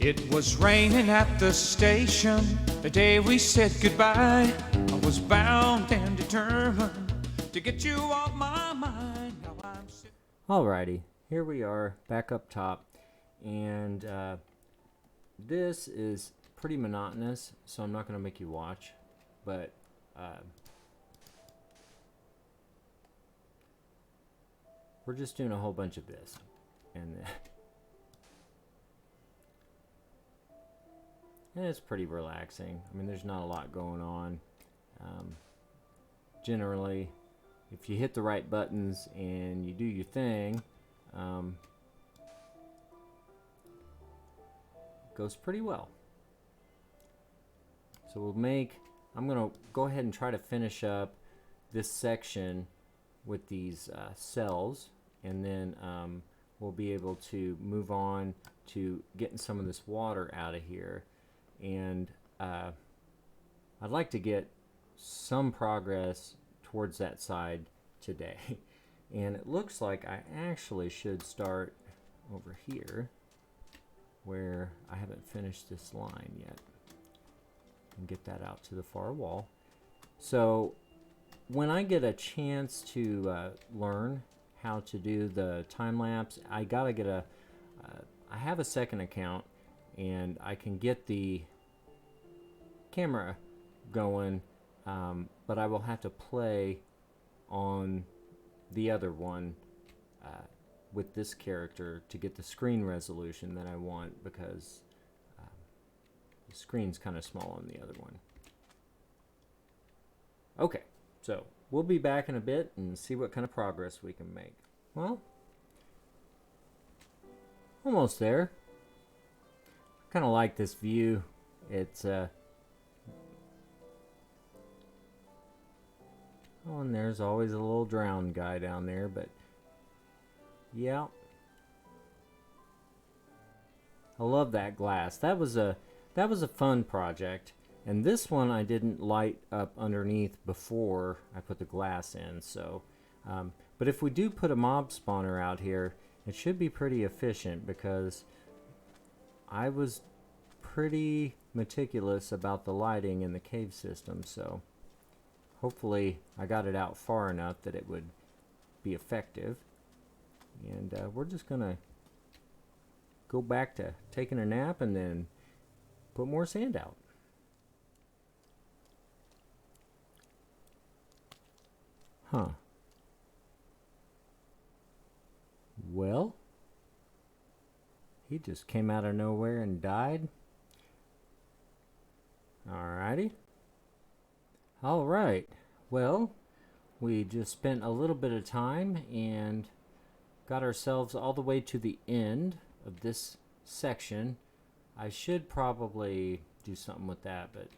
It was raining at the station the day we said goodbye. I was bound and determined to get you off my mind. Now I'm sitting. Alrighty, here we are back up top, and this is pretty monotonous, so I'm not going to make you watch, but we're just doing a whole bunch of this, and it's pretty relaxing. I mean, there's not a lot going on. Generally, if you hit the right buttons and you do your thing, goes pretty well. So I'm going to go ahead and try to finish up this section with these cells, and then we'll be able to move on to getting some of this water out of here. And I'd like to get some progress towards that side today. And it looks like I actually should start over here where I haven't finished this line yet, and get that out to the far wall. So when I get a chance to learn how to do the time lapse, I gotta get I have a second account, and I can get the camera going, but I will have to play on the other one with this character to get the screen resolution that I want, because the screen's kind of small on the other one. Okay, so we'll be back in a bit and see what kind of progress we can make. Well, almost there. I kind of like this view. It's oh, and there's always a little drowned guy down there, but yeah. I love that glass. That was a fun project. And this one I didn't light up underneath before I put the glass in. So, but if we do put a mob spawner out here, it should be pretty efficient, because I was pretty meticulous about the lighting in the cave system. So hopefully I got it out far enough that it would be effective. And we're just going to go back to taking a nap and then put more sand out. Huh. Well, he just came out of nowhere and died. Alrighty. Alright. Well, we just spent a little bit of time and got ourselves all the way to the end of this section. I should probably do something with that, but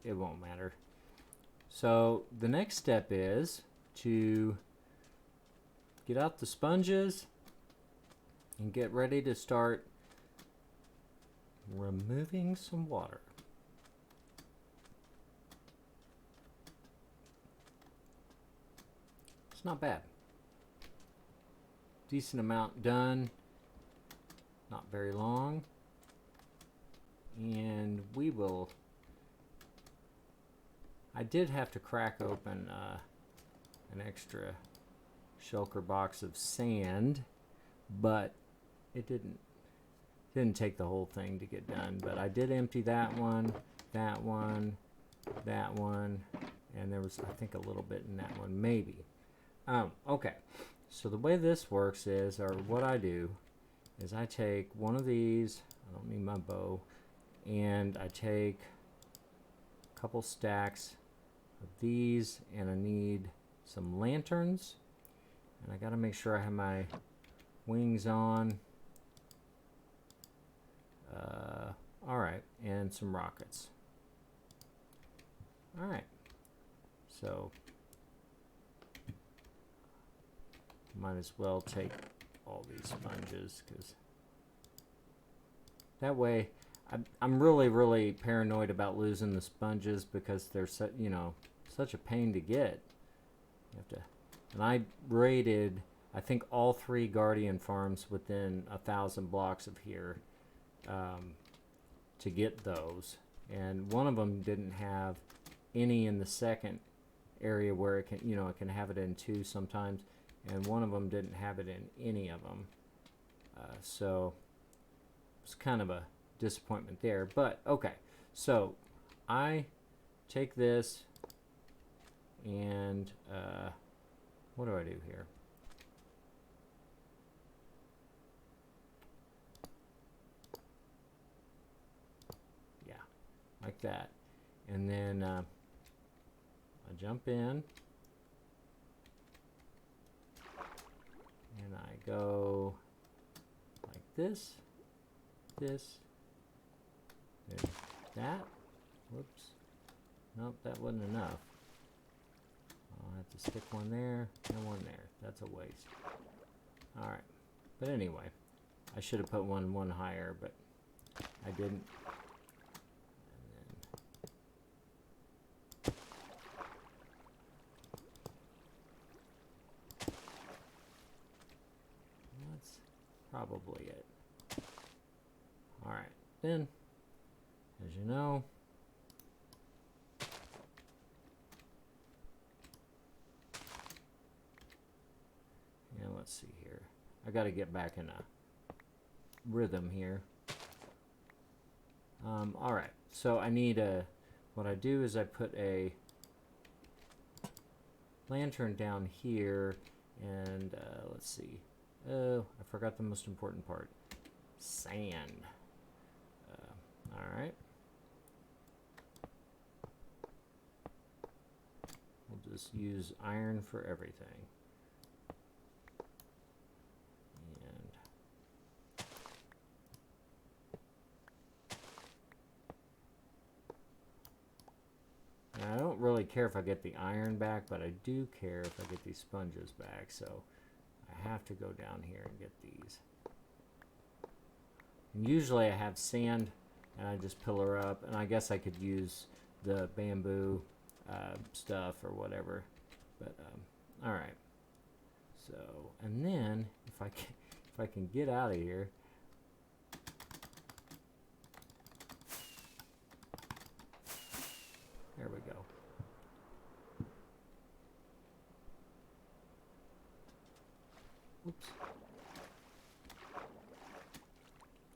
it won't matter. So the next step is to get out the sponges and get ready to start removing some water. It's not bad. Decent amount done. Not very long. And we will... I did have to crack open an extra shulker box of sand, but it didn't take the whole thing to get done. But I did empty that one, that one, that one, and there was, I think, a little bit in that one, maybe. Okay, so the way this works is, or what I do, is I take one of these, I don't need my bow, and I take a couple stacks of these, and I need some lanterns, and I gotta make sure I have my wings on. Alright, and some rockets. Alright, so might as well take all these sponges, because that way I'm really paranoid about losing the sponges, because they're such a pain to get. You have to, and I raided, I think, all 3 Guardian farms within 1,000 blocks of here, to get those, and one of them didn't have any in the second area where it can, it can have it in 2 sometimes, and one of them didn't have it in any of them. So it's kind of a disappointment there, but okay. So I take this and what do I do here? Yeah, like that. And then I jump in and I go like this, and that. Whoops. Nope, that wasn't enough. I'll have to stick one there and one there. That's a waste. Alright. But anyway, I should have put one higher, but I didn't. And then that's probably it. Alright. Then, as you know, and let's see here. I got to get back in a rhythm here. All right. So I need what I do is I put a lantern down here, and let's see. Oh, I forgot the most important part. Sand. All right. We'll just use iron for everything. And I don't really care if I get the iron back, but I do care if I get these sponges back. So I have to go down here and get these. And usually I have sand and I just pillar up, and I guess I could use the bamboo stuff or whatever, but all right. So, and then if I can get out of here, there we go. Oops.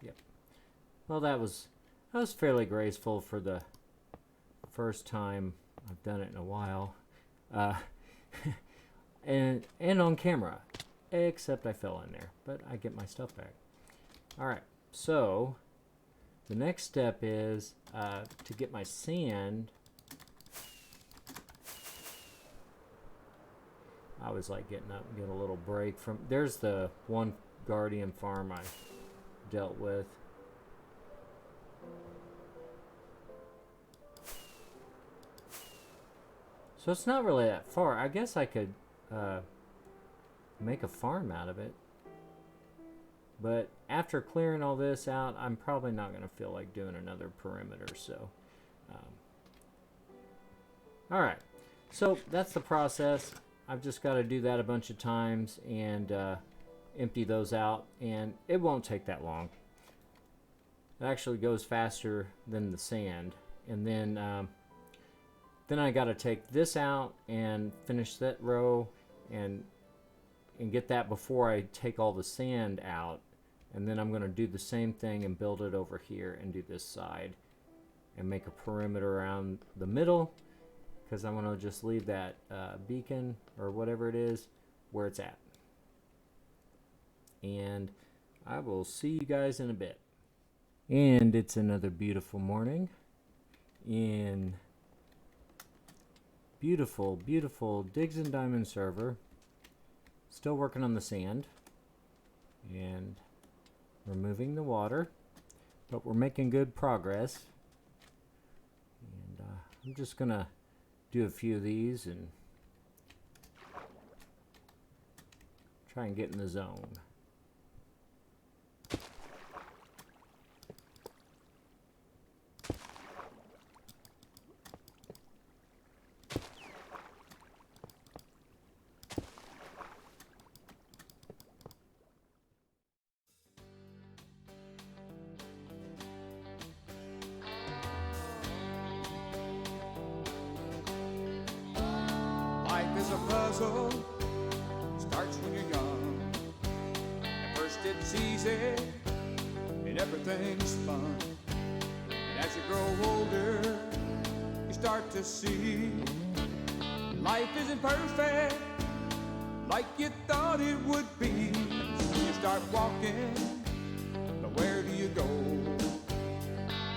Yep. Well, that was fairly graceful for the first time I've done it in a while, and on camera, except I fell in there, but I get my stuff back. All right, so the next step is to get my sand. I was like getting up and get a little break from. There's the one Guardian farm I dealt with. So it's not really that far. I guess I could make a farm out of it. But after clearing all this out, I'm probably not going to feel like doing another perimeter. So, all right. So that's the process. I've just got to do that a bunch of times and empty those out. And it won't take that long. It actually goes faster than the sand. And then I got to take this out and finish that row and get that before I take all the sand out. And then I'm going to do the same thing and build it over here and do this side and make a perimeter around the middle, because I'm going to just leave that beacon or whatever it is where it's at. And I will see you guys in a bit. And it's another beautiful morning in beautiful, beautiful Digs and Diamond server. Still working on the sand and removing the water, but we're making good progress. And I'm just gonna do a few of these and try and get in the zone. puzzle starts when you're young. At first it's easy and everything's fun. And as you grow older, you start to see life isn't perfect like you thought it would be. So you start walking, but where do you go?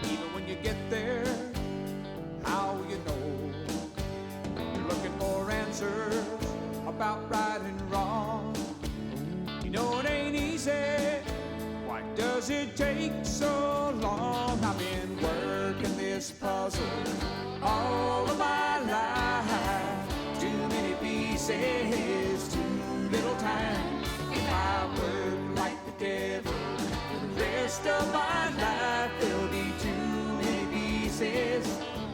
Even when you get there, how will you know? You're looking for answers about right and wrong. You know it ain't easy. Why does it take so long? I've been working this puzzle all of my life. Too many pieces, too little time. If I work like the devil for the rest of my life, there'll be too many pieces,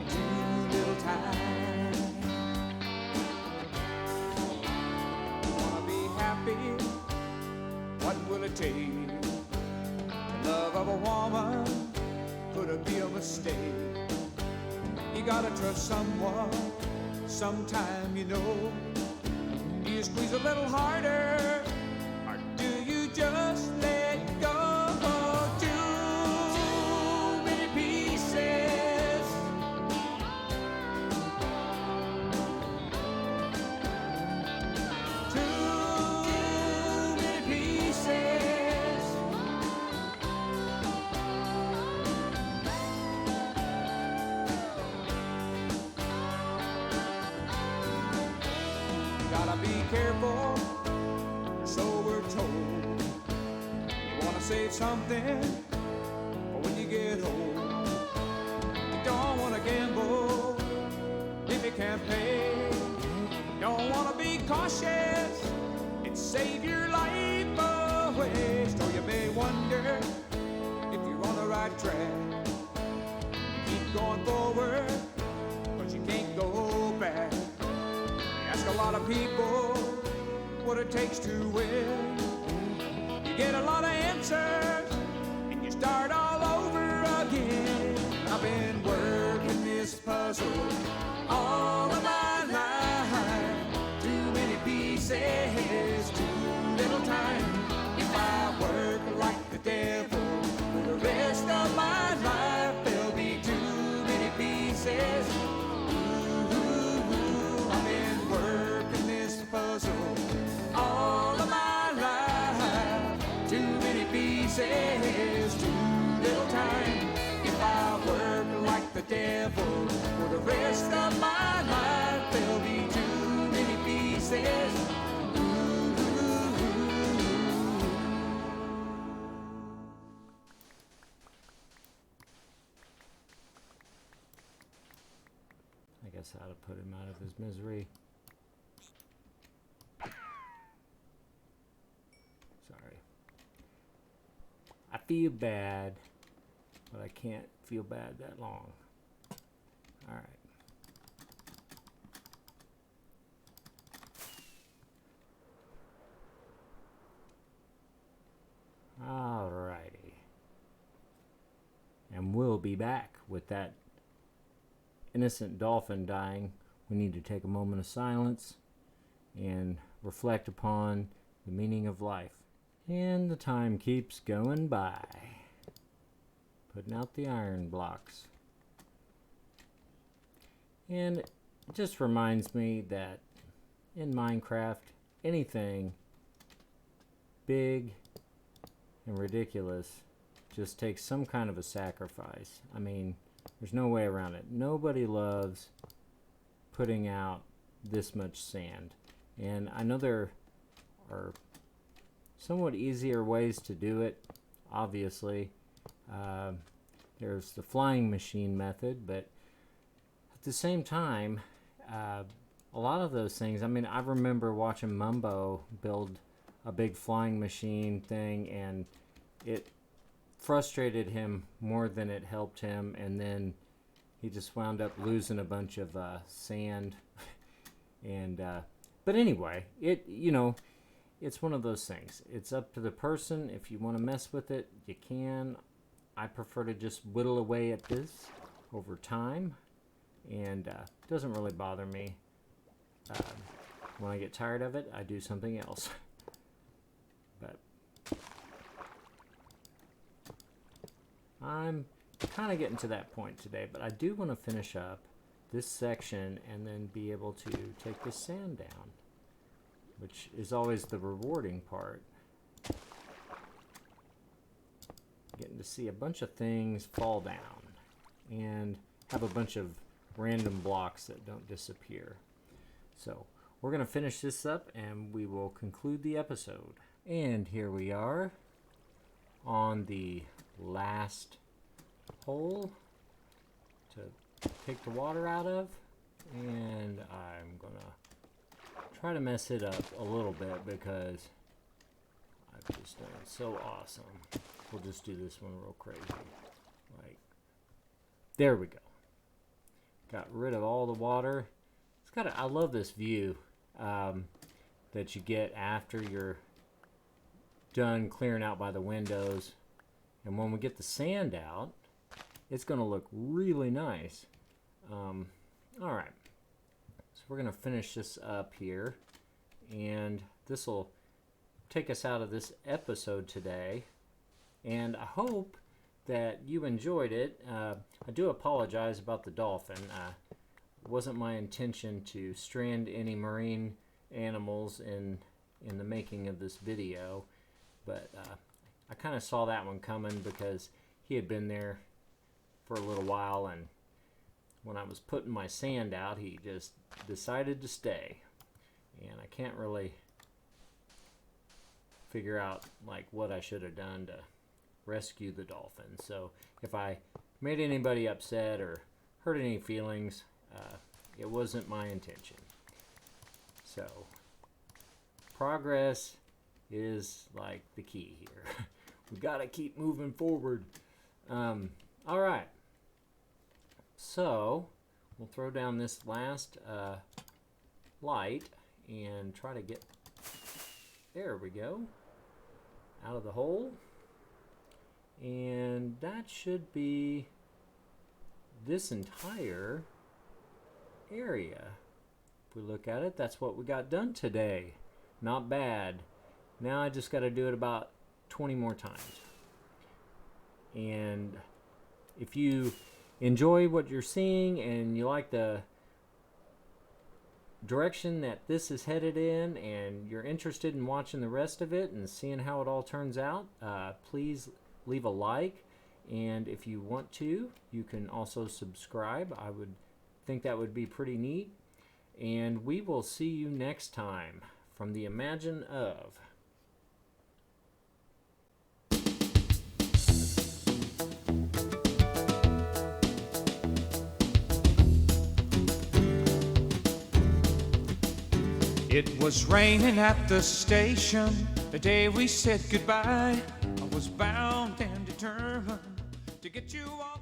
too little time. Wanna be happy? What will it take? The love of a woman, could it be a mistake? You gotta trust someone, sometime you know. Do you squeeze a little harder, or do you just let go? Too many pieces, too many pieces. Gotta be careful, so we're told. You wanna save something for when you get old. You don't wanna gamble if you can't pay. Don't wanna be cautious and save your life away. So you may wonder if you're on the right track. You keep going forward, but you can't go back. Ask a lot of people what it takes to win. You get a lot of answers and you start all over again. I've been working this puzzle all of my life. Too many pieces, too little time. If I work like the devil for the rest of my life, there'll be too many pieces. Puzzle all of my life. Too many pieces, too little time. If I work like the devil for the rest of my life, there'll be too many pieces. I guess how to put him out of his misery. Sorry. I feel bad, but I can't feel bad that long. All right. Alrighty. And we'll be back with that innocent dolphin dying. We need to take a moment of silence and reflect upon the meaning of life. And the time keeps going by. Putting out the iron blocks. And it just reminds me that in Minecraft, anything big and ridiculous just takes some kind of a sacrifice. I mean, there's no way around it. Nobody loves putting out this much sand. And I know there are somewhat easier ways to do it, obviously. There's the flying machine method, but at the same time, a lot of those things, I mean, I remember watching Mumbo build a big flying machine thing, and it frustrated him more than it helped him, and then he just wound up losing a bunch of sand. And but anyway, it's one of those things. It's up to the person. If you want to mess with it, you can. I prefer to just whittle away at this over time, and it doesn't really bother me When I get tired of it, I do something else. But I'm kind of getting to that point today, but I do want to finish up this section and then be able to take the sand down, which is always the rewarding part. Getting to see a bunch of things fall down and have a bunch of random blocks that don't disappear. So we're going to finish this up and we will conclude the episode. And here we are on the last hole to take the water out of, and I'm going to try to mess it up a little bit because I've just done it so awesome. We'll just do this one real crazy. Like, there we go. Got rid of all the water. It's got I love this view that you get after you're done clearing out by the windows. And when we get the sand out, it's going to look really nice. All right. So we're going to finish this up here. And this will take us out of this episode today. And I hope that you enjoyed it. I do apologize about the dolphin. It wasn't my intention to strand any marine animals in the making of this video, but I kind of saw that one coming because he had been there for a little while, and when I was putting my sand out, he just decided to stay, and I can't really figure out like what I should have done to rescue the dolphin. So if I made anybody upset or hurt any feelings, it wasn't my intention. So progress is like the key here. We gotta keep moving forward. All right, so we'll throw down this last light and try to get, there we go, out of the hole. And that should be this entire area. If we look at it, that's what we got done today. Not bad. Now I just got to do it about 20 more times. And if you enjoy what you're seeing and you like the direction that this is headed in and you're interested in watching the rest of it and seeing how it all turns out, please leave a like, and if you want to, you can also subscribe. I would think that would be pretty neat. And we will see you next time from the Imagine of. It was raining at the station the day we said goodbye. I was bound and determined to get you off.